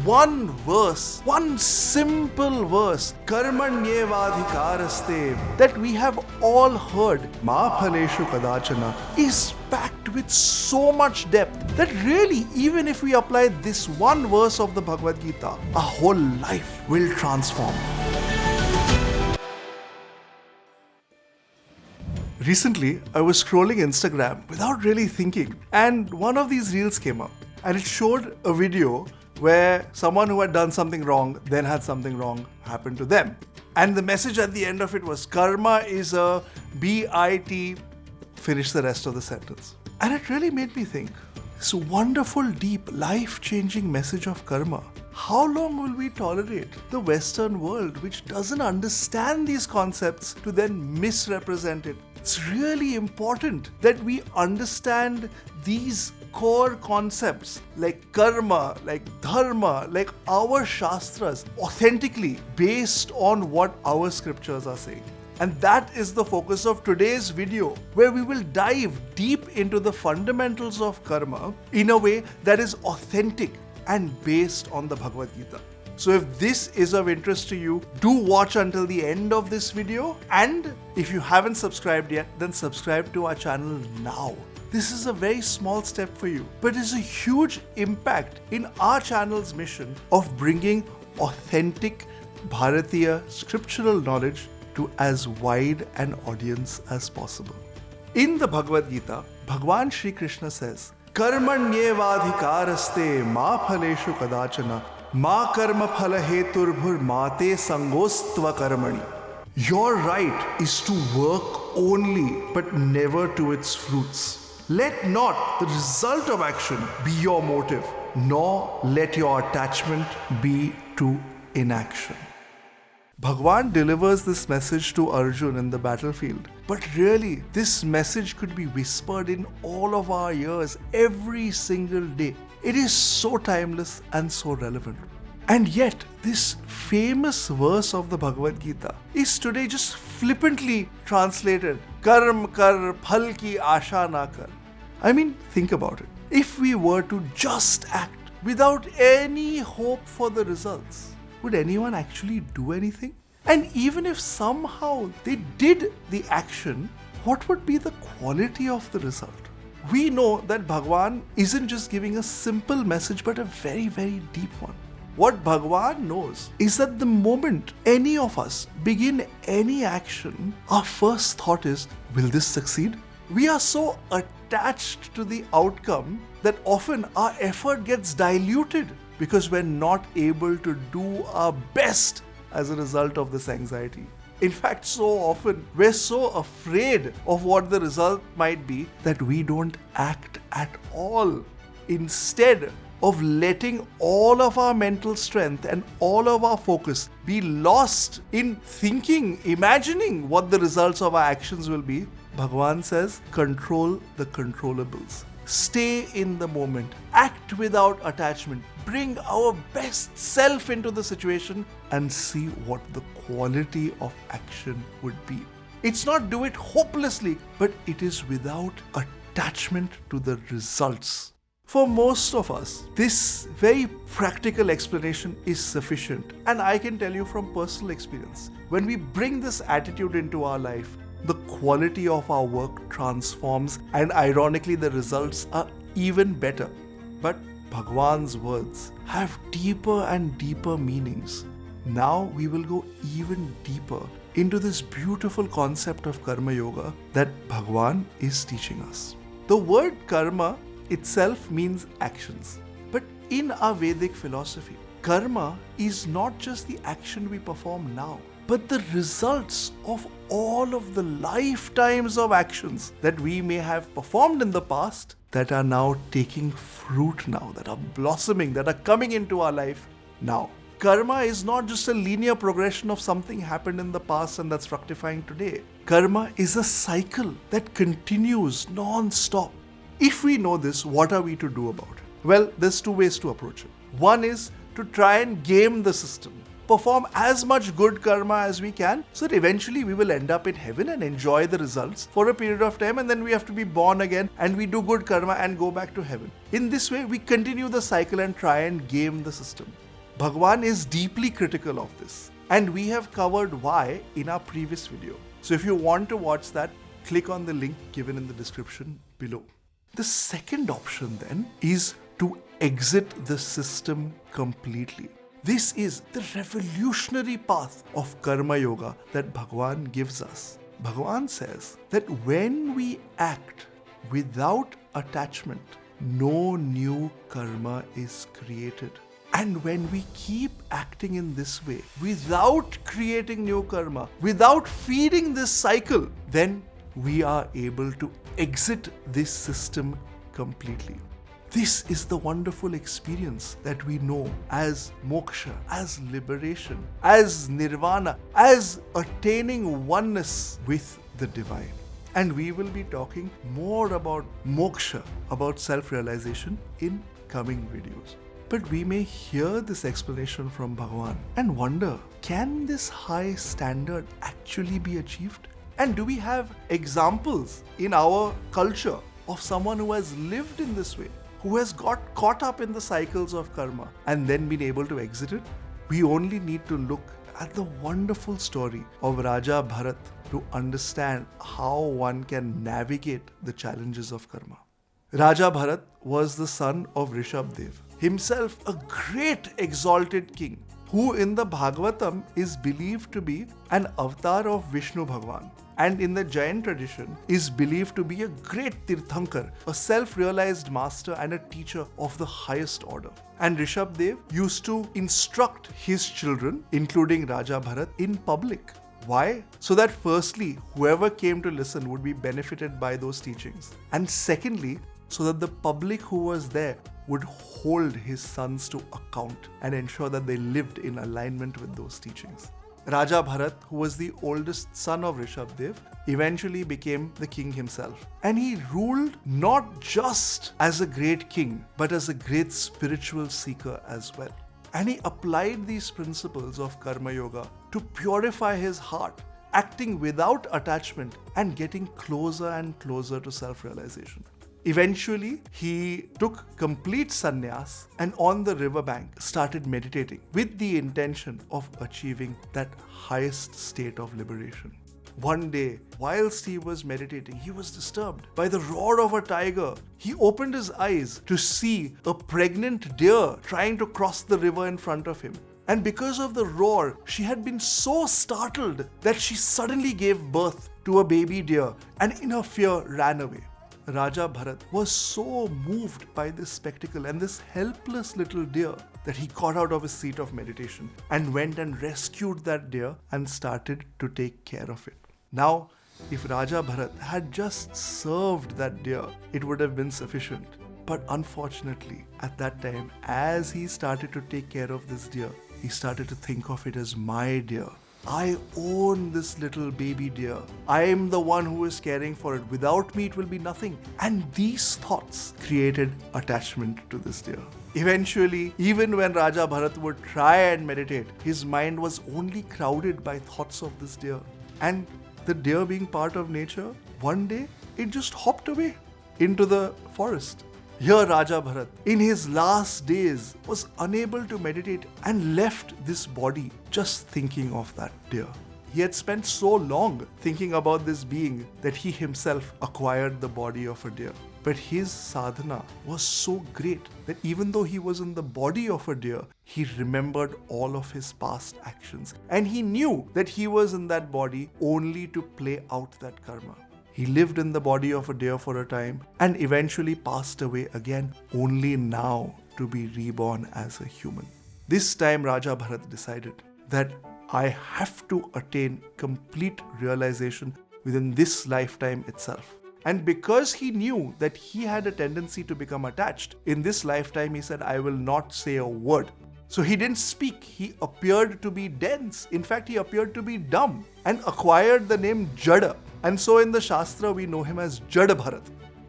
one verse, one simple verse, karmaṇ-evādhikāras, that we have all heard, mā phaleṣu kadācana, is packed with so much depth that really, even if we apply this one verse of the Bhagavad Gita, our whole life will transform. Recently, I was scrolling Instagram without really thinking, and one of these reels came up, and it showed a video where someone who had done something wrong then had something wrong happen to them. And the message at the end of it was, karma is a BIT, finish the rest of the sentence. And it really made me think, this wonderful, deep, life-changing message of karma. How long will we tolerate the Western world, which doesn't understand these concepts, to then misrepresent it? It's really important that we understand these core concepts like karma, like dharma, like our shastras, authentically based on what our scriptures are saying. And that is the focus of today's video, where we will dive deep into the fundamentals of karma in a way that is authentic and based on the Bhagavad Gita. So if this is of interest to you, do watch until the end of this video. And if you haven't subscribed yet, then subscribe to our channel now. This is a very small step for you, but it's a huge impact in our channel's mission of bringing authentic Bharatiya scriptural knowledge to as wide an audience as possible. In the Bhagavad Gita, Bhagwan Shri Krishna says, karmaṇ-evādhikāras mā phaleṣu kadācana mā karma phala heturbhur māte sangostva karmaṇi. Your right is to work only, but never to its fruits. Let not the result of action be your motive, nor let your attachment be to inaction. Bhagwan delivers this message to Arjuna in the battlefield. But really, this message could be whispered in all of our ears every single day. It is so timeless and so relevant. And yet, this famous verse of the Bhagavad Gita is today just flippantly translated, karm kar, phal ki asha na kar. I mean, think about it. If we were to just act without any hope for the results, would anyone actually do anything? And even if somehow they did the action, what would be the quality of the result? We know that Bhagwan isn't just giving a simple message, but a very, very deep one. What Bhagwan knows is that the moment any of us begin any action, our first thought is, will this succeed? We are so attached to the outcome that often our effort gets diluted because we're not able to do our best as a result of this anxiety. In fact, so often we're so afraid of what the result might be that we don't act at all. Instead of letting all of our mental strength and all of our focus be lost in thinking, imagining what the results of our actions will be, Bhagwan says, control the controllables. Stay in the moment. Act without attachment. Bring our best self into the situation and see what the quality of action would be. It's not do it hopelessly, but it is without attachment to the results. For most of us, this very practical explanation is sufficient. And I can tell you from personal experience, when we bring this attitude into our life, the quality of our work transforms, and ironically the results are even better. But Bhagwan's words have deeper and deeper meanings. Now we will go even deeper into this beautiful concept of karma yoga that Bhagwan is teaching us. The word karma itself means actions. But in our Vedic philosophy, karma is not just the action we perform now, but the results of all of the lifetimes of actions that we may have performed in the past that are now taking fruit now, that are blossoming, that are coming into our life now. Karma is not just a linear progression of something happened in the past and that's fructifying today. Karma is a cycle that continues non-stop. If we know this, what are we to do about it? Well, there's two ways to approach it. One is to try and game the system. Perform as much good karma as we can so that eventually we will end up in heaven and enjoy the results for a period of time, and then we have to be born again and we do good karma and go back to heaven. In this way, we continue the cycle and try and game the system. Bhagwan is deeply critical of this. And we have covered why in our previous video. So if you want to watch that, click on the link given in the description below. The second option then is to exit the system completely. This is the revolutionary path of karma yoga that Bhagwan gives us. Bhagwan says that when we act without attachment, no new karma is created. And when we keep acting in this way, without creating new karma, without feeding this cycle, then we are able to exit this system completely. This is the wonderful experience that we know as moksha, as liberation, as nirvana, as attaining oneness with the divine. And we will be talking more about moksha, about self-realization in coming videos. But we may hear this explanation from Bhagwan and wonder, can this high standard actually be achieved? And do we have examples in our culture of someone who has lived in this way, who has got caught up in the cycles of karma and then been able to exit it? We only need to look at the wonderful story of Raja Bharat to understand how one can navigate the challenges of karma. Raja Bharat was the son of Rishabdev, himself a great exalted king, who in the Bhagavatam is believed to be an avatar of Vishnu Bhagwan, and in the Jain tradition is believed to be a great Tirthankar, a self-realized master and a teacher of the highest order. And Rishabdev used to instruct his children, including Raja Bharat, in public. Why? So that firstly, whoever came to listen would be benefited by those teachings. And secondly, so that the public who was there would hold his sons to account and ensure that they lived in alignment with those teachings. Raja Bharat, who was the oldest son of Rishabdev, eventually became the king himself. And he ruled not just as a great king, but as a great spiritual seeker as well. And he applied these principles of karma yoga to purify his heart, acting without attachment and getting closer and closer to self-realization. Eventually, he took complete sannyas and on the riverbank started meditating with the intention of achieving that highest state of liberation. One day, whilst he was meditating, he was disturbed by the roar of a tiger. He opened his eyes to see a pregnant deer trying to cross the river in front of him. And because of the roar, she had been so startled that she suddenly gave birth to a baby deer and in her fear ran away. Raja Bharat was so moved by this spectacle and this helpless little deer that he got out of his seat of meditation and went and rescued that deer and started to take care of it. Now, if Raja Bharat had just served that deer, it would have been sufficient. But unfortunately, at that time, as he started to take care of this deer, he started to think of it as my deer. I own this little baby deer. I am the one who is caring for it. Without me, it will be nothing. And these thoughts created attachment to this deer. Eventually, even when Raja Bharat would try and meditate, his mind was only crowded by thoughts of this deer. And the deer being part of nature, one day, it just hopped away into the forest. Here Raja Bharat, in his last days, was unable to meditate and left this body just thinking of that deer. He had spent so long thinking about this being that he himself acquired the body of a deer. But his sadhana was so great that even though he was in the body of a deer, he remembered all of his past actions. And he knew that he was in that body only to play out that karma. He lived in the body of a deer for a time and eventually passed away again, only now to be reborn as a human. This time Raja Bharat decided that I have to attain complete realization within this lifetime itself. And because he knew that he had a tendency to become attached, in this lifetime he said, I will not say a word. So he didn't speak. He appeared to be dense. In fact, he appeared to be dumb and acquired the name Jada. And so in the Shastra, we know him as Jad Bharat.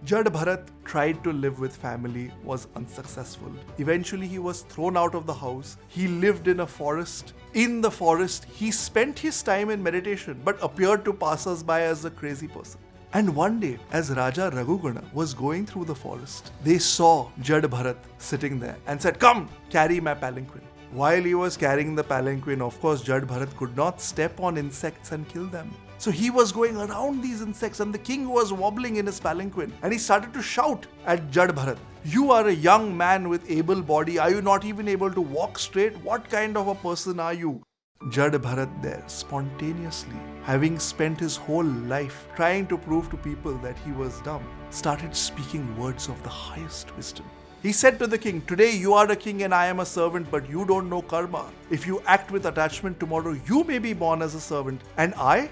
Jad Bharat tried to live with family, was unsuccessful. Eventually, he was thrown out of the house. He lived in a forest. In the forest, he spent his time in meditation, but appeared to passers-by as a crazy person. And one day, as Raja Raghugana was going through the forest, they saw Jad Bharat sitting there and said, come, carry my palanquin. while he was carrying the palanquin, of course, Jad Bharat could not step on insects and kill them. So he was going around these insects, and the king was wobbling in his palanquin, and he started to shout at Jad Bharat, "You are a young man with able body. Are you not even able to walk straight? What kind of a person are you?" Jad Bharat there, spontaneously, having spent his whole life trying to prove to people that he was dumb, started speaking words of the highest wisdom. He said to the king, "Today you are the king and I am a servant, but you don't know karma. If you act with attachment, tomorrow you may be born as a servant. And I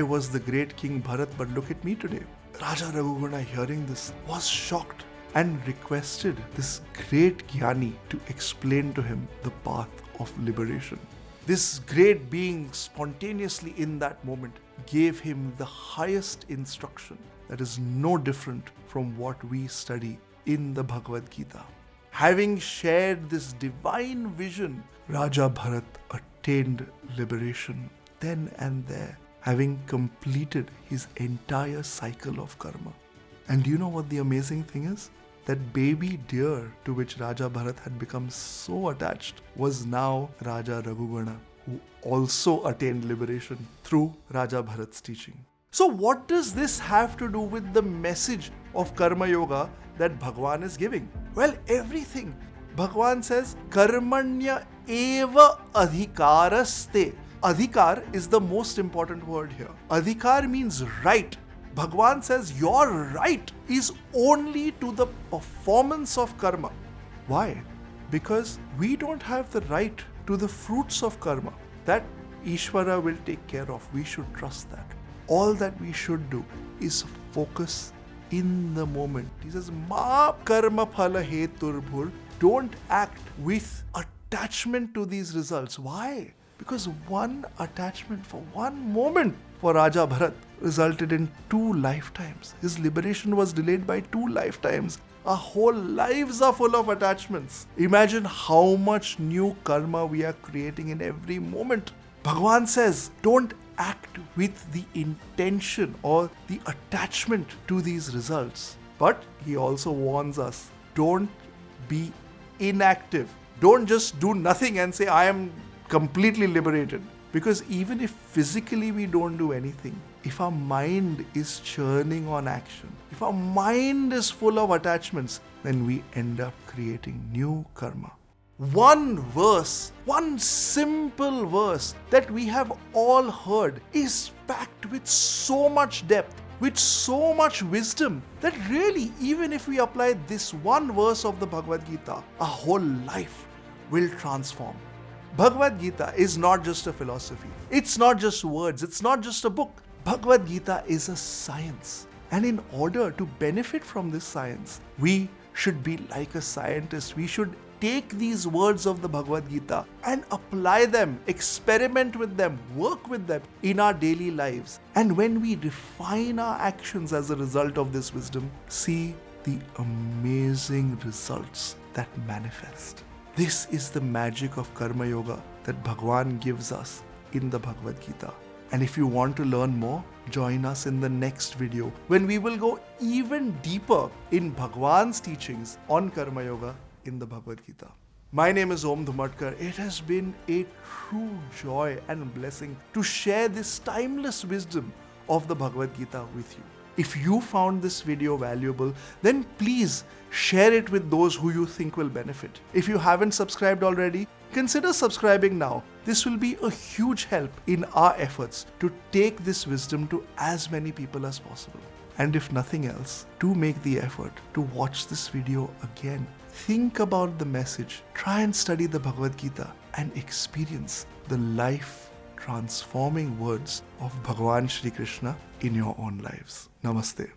was the great King Bharat, but look at me today." Raja Raghugana, hearing this, was shocked and requested this great Jnani to explain to him the path of liberation. This great being spontaneously in that moment gave him the highest instruction that is no different from what we study in the Bhagavad Gita. Having shared this divine vision, Raja Bharat attained liberation then and there, having completed his entire cycle of karma. And do you know what the amazing thing is? That baby deer to which Raja Bharat had become so attached was now Raja Raghugana, who also attained liberation through Raja Bharat's teaching. So what does this have to do with the message of Karma Yoga that Bhagwan is giving? Well, everything. Bhagwan says, karmaṇya-evādhikāras. Adhikar is the most important word here. Adhikar means right. Bhagwan says your right is only to the performance of karma. Why? Because we don't have the right to the fruits of karma. That Ishvara will take care of. We should trust that. All that we should do is focus in the moment. He says, Ma karma phala heturbhur. Don't act with attachment to these results. Why? Because one attachment for one moment for Raja Bharat resulted in 2 lifetimes. His liberation was delayed by 2 lifetimes. Our whole lives are full of attachments. Imagine how much new karma we are creating in every moment. Bhagwan says, don't act with the intention or the attachment to these results. But he also warns us, don't be inactive. Don't just do nothing and say, I am completely liberated. Because even if physically we don't do anything, if our mind is churning on action, if our mind is full of attachments, then we end up creating new karma. One verse, one simple verse that we have all heard is packed with so much depth, with so much wisdom, that really, even if we apply this one verse of the Bhagavad Gita, our whole life will transform. Bhagavad Gita is not just a philosophy. It's not just words. It's not just a book. Bhagavad Gita is a science. And in order to benefit from this science, we should be like a scientist. We should take these words of the Bhagavad Gita and apply them, experiment with them, work with them in our daily lives. And when we refine our actions as a result of this wisdom, see the amazing results that manifest. This is the magic of Karma Yoga that Bhagwan gives us in the Bhagavad Gita. And if you want to learn more, join us in the next video when we will go even deeper in Bhagwan's teachings on Karma Yoga in the Bhagavad Gita. My name is Om Dhumatkar. It has been a true joy and blessing to share this timeless wisdom of the Bhagavad Gita with you. If you found this video valuable, then please share it with those who you think will benefit. If you haven't subscribed already, consider subscribing now. This will be a huge help in our efforts to take this wisdom to as many people as possible. And if nothing else, do make the effort to watch this video again. Think about the message, try and study the Bhagavad Gita and experience the life-transforming words of Bhagwan Shri Krishna in your own lives. Namaste.